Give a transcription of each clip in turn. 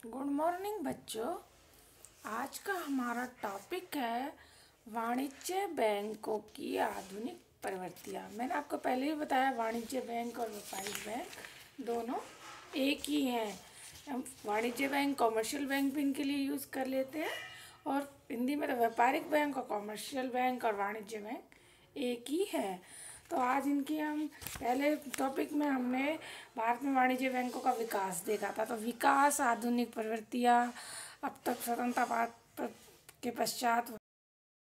Good morning बच्चों। आज का हमारा टॉपिक है वाणिज्य बैंकों की आधुनिक प्रवृत्तियाँ। मैंने आपको पहले ही बताया वाणिज्य बैंक और व्यापारिक बैंक दोनों एक ही हैं। हम वाणिज्य बैंक कॉमर्शियल बैंक भी इनके लिए यूज़ कर लेते हैं और हिंदी में तो व्यापारिक बैंक और कॉमर्शियल बैंक और वाणिज्य बैंक एक ही है। तो आज इनकी हम पहले टॉपिक में हमने भारत में वाणिज्य बैंकों का विकास देखा था। तो विकास, आधुनिक प्रवृत्तियाँ, अब तक स्वतंत्रता भारत के पश्चात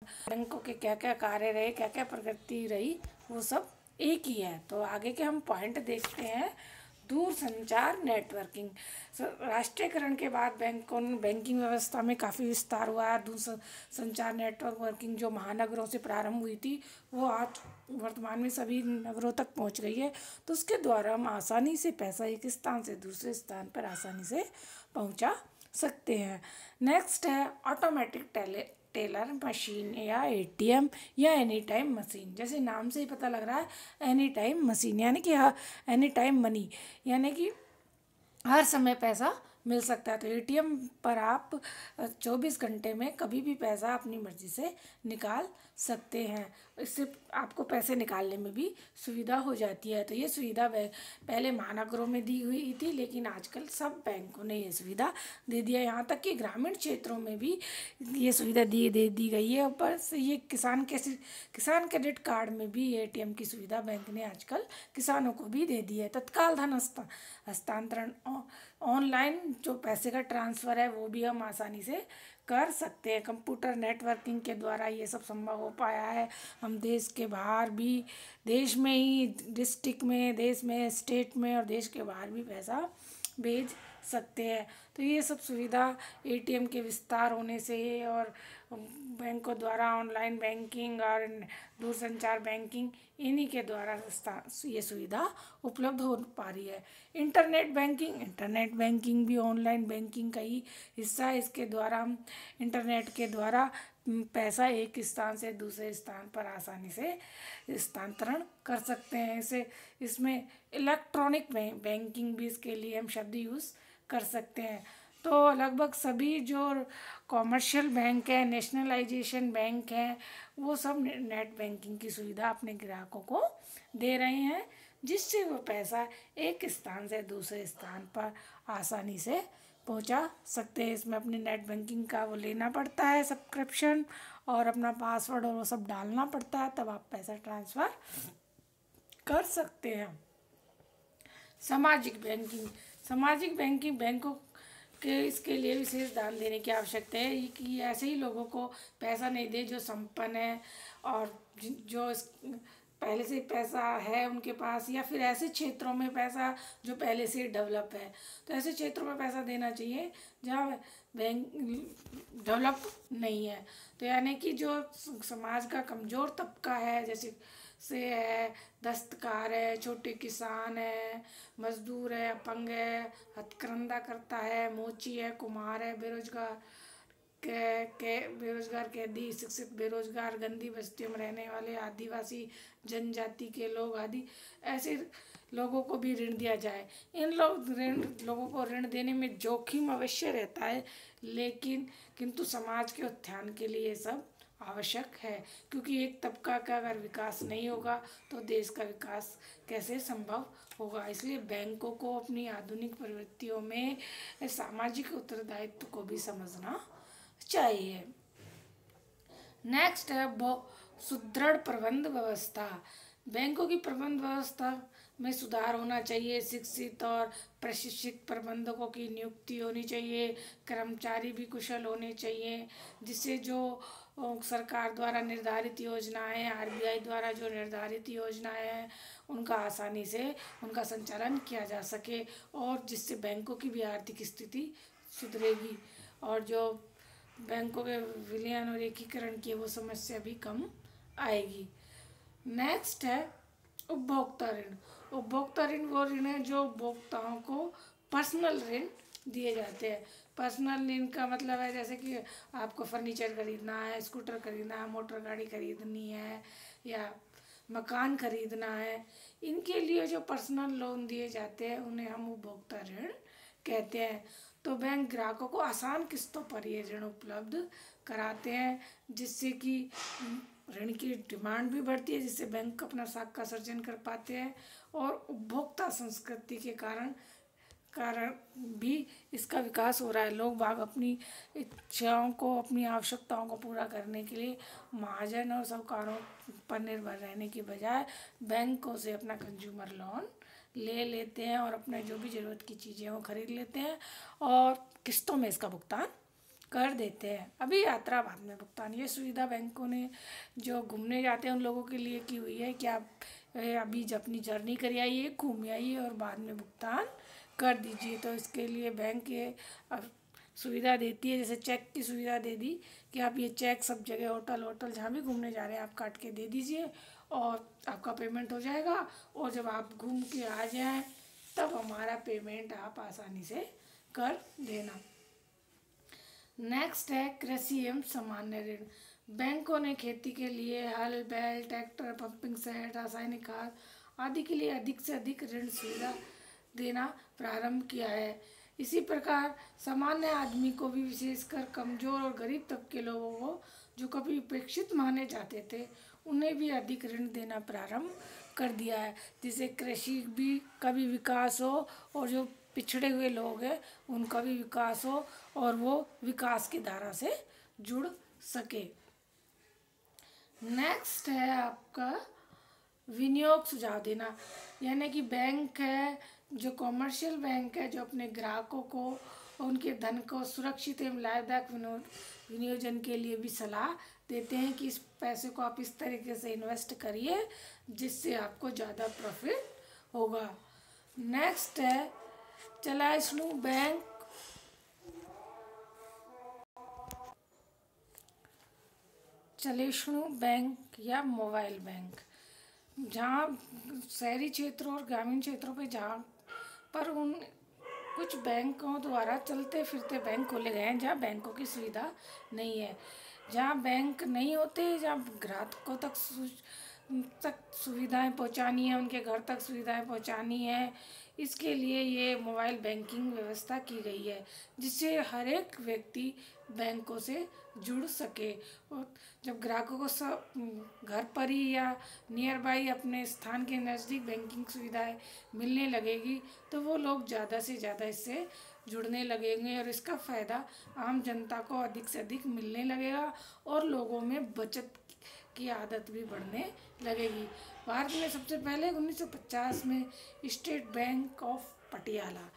बैंकों के क्या क्या कार्य रहे, क्या क्या प्रगति रही, वो सब एक ही है। तो आगे के हम पॉइंट देखते हैं। दूरसंचार नेटवर्किंग। राष्ट्रीयकरण के बाद बैंकिंग व्यवस्था में काफ़ी विस्तार हुआ है। दूरसंचार नेटवर्किंग जो महानगरों से प्रारंभ हुई थी वो आज वर्तमान में सभी नगरों तक पहुंच गई है। तो उसके द्वारा हम आसानी से पैसा एक स्थान से दूसरे स्थान पर आसानी से पहुंचा सकते हैं। नेक्स्ट है ऑटोमेटिक टेलर मशीन या एटीएम या एनी टाइम मशीन। जैसे नाम से ही पता लग रहा है एनी टाइम मशीन, यानी कि एनी टाइम मनी, यानी कि हर समय पैसा मिल सकता है। तो एटीएम पर आप 24 घंटे में कभी भी पैसा अपनी मर्ज़ी से निकाल सकते हैं। इससे आपको पैसे निकालने में भी सुविधा हो जाती है। तो ये सुविधा पहले महानगरों में दी हुई थी, लेकिन आजकल सब बैंकों ने ये सुविधा दे दिया। यहाँ तक कि ग्रामीण क्षेत्रों में भी ये सुविधा दे दी गई है। ऊपर से ये किसान क्रेडिट कार्ड में भी एटीएम की सुविधा बैंक ने आजकल किसानों को भी दे दी है। तत्काल धन हस्तांतरण, ऑनलाइन जो पैसे का ट्रांसफ़र है वो भी हम आसानी से कर सकते हैं। कंप्यूटर नेटवर्किंग के द्वारा ये सब संभव हो पाया है। हम देश के बाहर भी, देश में ही, डिस्ट्रिक्ट में, देश में, स्टेट में और देश के बाहर भी पैसा भेज सकते हैं। तो ये सब सुविधा एटीएम के विस्तार होने से और बैंकों द्वारा ऑनलाइन बैंकिंग और दूरसंचार बैंकिंग इन्हीं के द्वारा ये सुविधा उपलब्ध हो पा रही है। इंटरनेट बैंकिंग भी ऑनलाइन बैंकिंग का ही हिस्सा है। इसके द्वारा हम इंटरनेट के द्वारा पैसा एक स्थान से दूसरे स्थान पर आसानी से स्थानांतरण कर सकते हैं। इसमें इलेक्ट्रॉनिक बैंकिंग भी इसके लिए हम शब्द यूज़ कर सकते हैं। तो लगभग सभी जो कॉमर्शियल बैंक है, नेशनलाइजेशन बैंक हैं, वो सब नेट बैंकिंग की सुविधा अपने ग्राहकों को दे रहे हैं, जिससे वो पैसा एक स्थान से दूसरे स्थान पर आसानी से पहुंचा सकते हैं। इसमें अपने नेट बैंकिंग का वो लेना पड़ता है सब्सक्रिप्शन और अपना पासवर्ड और वो सब डालना पड़ता है, तब आप पैसा ट्रांसफ़र कर सकते हैं। सामाजिक बैंकिंग बैंकों के इसके लिए विशेष ध्यान देने की आवश्यकता है कि ऐसे ही लोगों को पैसा नहीं दे जो संपन्न है और जो पहले से पैसा है उनके पास, या फिर ऐसे क्षेत्रों में पैसा जो पहले से डेवलप है। तो ऐसे क्षेत्रों में पैसा देना चाहिए जहाँ बैंक डेवलप नहीं है। तो यानी कि जो समाज का कमज़ोर तबका है, जैसे से है दस्तकार है, छोटे किसान है, मजदूर है, अपंग है, हथकरंदा करता है, मोची है, कुम्हार है, बेरोजगार कैदी, शिक्षित बेरोजगार, गंदी बस्तियों में रहने वाले आदिवासी जनजाति के लोग आदि, ऐसे लोगों को भी ऋण दिया जाए। लोगों को ऋण देने में जोखिम अवश्य रहता है, किंतु समाज के उत्थान के लिए सब आवश्यक है। क्योंकि एक तबका का अगर विकास नहीं होगा तो देश का विकास कैसे संभव होगा। इसलिए बैंकों को अपनी आधुनिक प्रवृत्तियों में सामाजिक उत्तरदायित्व को भी समझना चाहिए। नेक्स्ट है सुदृढ़ प्रबंध व्यवस्था। बैंकों की प्रबंध व्यवस्था में सुधार होना चाहिए। शिक्षित और प्रशिक्षित प्रबंधकों की नियुक्ति होनी चाहिए। कर्मचारी भी कुशल होने चाहिए, जिससे जो सरकार द्वारा निर्धारित योजनाएं, आरबीआई द्वारा जो निर्धारित योजनाएं हैं, उनका आसानी से उनका संचालन किया जा सके और जिससे बैंकों की भी आर्थिक स्थिति सुधरेगी और जो बैंकों के विलयन और एकीकरण की वो समस्या भी कम आएगी। नेक्स्ट है उपभोक्ता ऋण। उपभोक्ता ऋण वो ऋण है जो उपभोक्ताओं को पर्सनल ऋण दिए जाते हैं। पर्सनल ऋण का मतलब है जैसे कि आपको फर्नीचर खरीदना है, स्कूटर खरीदना है, मोटर गाड़ी खरीदनी है या मकान खरीदना है, इनके लिए जो पर्सनल लोन दिए जाते हैं उन्हें हम उपभोक्ता ऋण कहते हैं। तो बैंक ग्राहकों को आसान किस्तों पर ये ऋण उपलब्ध कराते हैं, जिससे कि ऋण की डिमांड भी बढ़ती है, जिससे बैंक अपना साख का सर्जन कर पाते हैं। और उपभोक्ता संस्कृति के कारण भी इसका विकास हो रहा है। लोग बाग अपनी इच्छाओं को, अपनी आवश्यकताओं को पूरा करने के लिए महाजन और साहूकारों पर निर्भर रहने की बजाय बैंकों से अपना कंज्यूमर लोन ले लेते हैं और अपने जो भी ज़रूरत की चीज़ें वो खरीद लेते हैं और किस्तों में इसका भुगतान कर देते हैं। अभी यात्रा बाद में भुगतान, ये सुविधा बैंकों ने जो घूमने जाते हैं उन लोगों के लिए की हुई है कि आप अभी जब अपनी जर्नी कर आइए, घूम आइए और बाद में भुगतान कर दीजिए। तो इसके लिए बैंक ये सुविधा देती है, जैसे चेक की सुविधा दे दी कि आप ये चेक सब जगह होटल जहाँ भी घूमने जा रहे हैं आप काट के दे दीजिए और आपका पेमेंट हो जाएगा। और जब आप घूम के आ जाएं तब हमारा पेमेंट आप आसानी से कर देना। नेक्स्ट है कृषि एवं सामान्य ऋण। बैंकों ने खेती के लिए हल, बैल, ट्रैक्टर, पंपिंग सेट, रासायनिक खाद आदि के लिए अधिक से अधिक ऋण सुविधा देना प्रारंभ किया है। इसी प्रकार सामान्य आदमी को भी, विशेषकर कमजोर और गरीब तबके के लोगों को जो कभी उपेक्षित माने जाते थे, उन्हें भी अधिक ऋण देना प्रारंभ कर दिया है, जिससे कृषि भी का भी विकास हो और जो पिछड़े हुए लोग हैं उनका भी विकास हो और वो विकास की धारा से जुड़ सके। नेक्स्ट है आपका विनियोग सुझाव देना, यानी कि बैंक है जो कॉमर्शियल बैंक है जो अपने ग्राहकों को उनके धन को सुरक्षित एवं लाभदायक विनियोजन के लिए भी सलाह देते हैं कि इस पैसे को आप इस तरीके से इन्वेस्ट करिए जिससे आपको ज़्यादा प्रॉफिट होगा। नेक्स्ट है चलाइष्णु बैंक चलाइष्णु बैंक या मोबाइल बैंक, जहाँ शहरी क्षेत्रों और ग्रामीण क्षेत्रों पे जहाँ पर उन कुछ बैंकों द्वारा चलते फिरते बैंक खोले गए हैं जहाँ बैंकों की सुविधा नहीं है, जहाँ बैंक नहीं होते, जहाँ ग्राहकों तक सुविधाएं पहुँचानी है, उनके घर तक सुविधाएं पहुँचानी है। इसके लिए ये मोबाइल बैंकिंग व्यवस्था की गई है, जिससे हर एक व्यक्ति बैंकों से जुड़ सके। और जब ग्राहकों को सब घर पर ही या नियर बाई अपने स्थान के नज़दीक बैंकिंग सुविधाएं मिलने लगेगी तो वो लोग ज़्यादा से ज़्यादा इससे जुड़ने लगेंगे और इसका फ़ायदा आम जनता को अधिक से अधिक मिलने लगेगा और लोगों में बचत की आदत भी बढ़ने लगेगी। भारत में सबसे पहले 1950 में स्टेट बैंक ऑफ पटियाला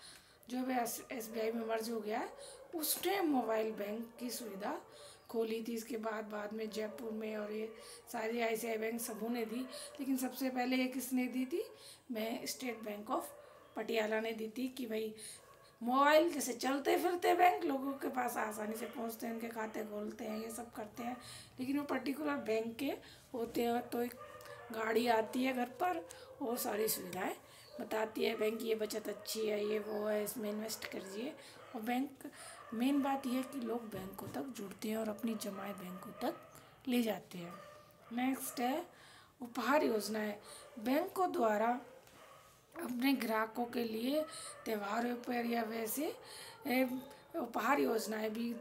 जो अब SBI में मर्ज हो गया है, उसने मोबाइल बैंक की सुविधा खोली थी। इसके बाद में जयपुर में और ये सारी ICICI बैंक सबों ने दी, लेकिन सबसे पहले ये किसने दी थी? स्टेट बैंक ऑफ पटियाला ने दी थी कि भाई मोबाइल जैसे चलते फिरते बैंक लोगों के पास आसानी से पहुंचते हैं, उनके खाते खोलते हैं, ये सब करते हैं, लेकिन वो पर्टिकुलर बैंक के होते हैं। तो एक गाड़ी आती है घर पर, वो सारी सुविधाएं बताती है, बैंक की ये बचत अच्छी है, ये वो है, इसमें इन्वेस्ट करिए। और बैंक मेन बात यह है कि लोग बैंकों तक जुड़ते हैं और अपनी जमाएं बैंकों तक ले जाते हैं। नेक्स्ट है उपहार योजनाएं। बैंकों द्वारा अपने ग्राहकों के लिए त्योहारों पर या वैसे उपहार योजनाएं भी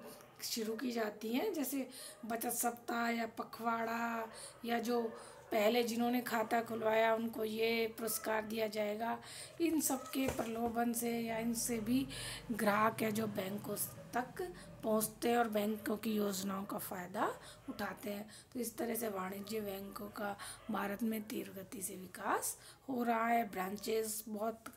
शुरू की जाती हैं, जैसे बचत सप्ताह या पखवाड़ा, या जो पहले जिन्होंने खाता खुलवाया उनको ये पुरस्कार दिया जाएगा। इन सब के प्रलोभन से या इनसे भी ग्राहक है जो बैंकों तक पहुंचते हैं और बैंकों की योजनाओं का फ़ायदा उठाते हैं। तो इस तरह से वाणिज्य बैंकों का भारत में तीव्र गति से विकास हो रहा है। ब्रांचेस बहुत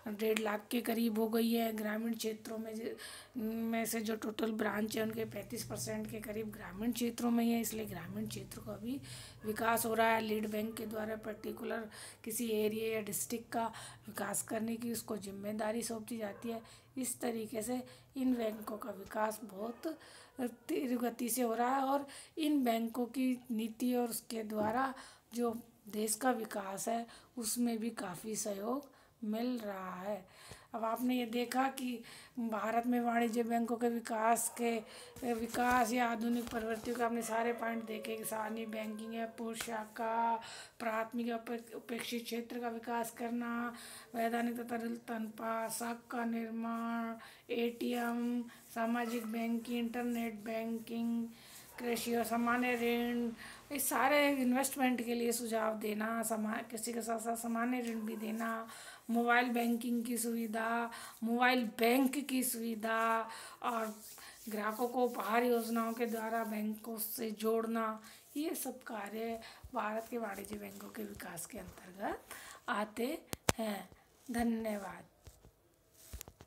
1.5 लाख के करीब हो गई है। ग्रामीण क्षेत्रों में से जो टोटल ब्रांच है उनके 35% के करीब ग्रामीण क्षेत्रों में ही है, इसलिए ग्रामीण क्षेत्र का भी विकास हो रहा है। लीड बैंक के द्वारा पर्टिकुलर किसी एरिया या डिस्ट्रिक्ट का विकास करने की उसको जिम्मेदारी सौंप दी जाती है। इस तरीके से इन बैंकों का विकास बहुत तीव्र गति से हो रहा है और इन बैंकों की नीति और उसके द्वारा जो देश का विकास है उसमें भी काफ़ी सहयोग मिल रहा है। अब आपने ये देखा कि भारत में वाणिज्य बैंकों के विकास या आधुनिक प्रवृत्तियों के आपने सारे पॉइंट देखे कि सार्वजनिक बैंकिंग है, पूर्व शाखा, प्राथमिक या उपेक्षित क्षेत्र का विकास करना, वैधानिक तथा तनपा शाखा का निर्माण, एटीएम, सामाजिक बैंकिंग, इंटरनेट बैंकिंग, कृषि और सामान्य ऋण, ये सारे इन्वेस्टमेंट के लिए सुझाव देना, किसी के साथ साथ सामान्य ऋण भी देना, मोबाइल बैंकिंग की सुविधा, मोबाइल बैंक की सुविधा, और ग्राहकों को उपहार योजनाओं के द्वारा बैंकों से जोड़ना, ये सब कार्य भारत के वाणिज्य बैंकों के विकास के अंतर्गत आते हैं। धन्यवाद।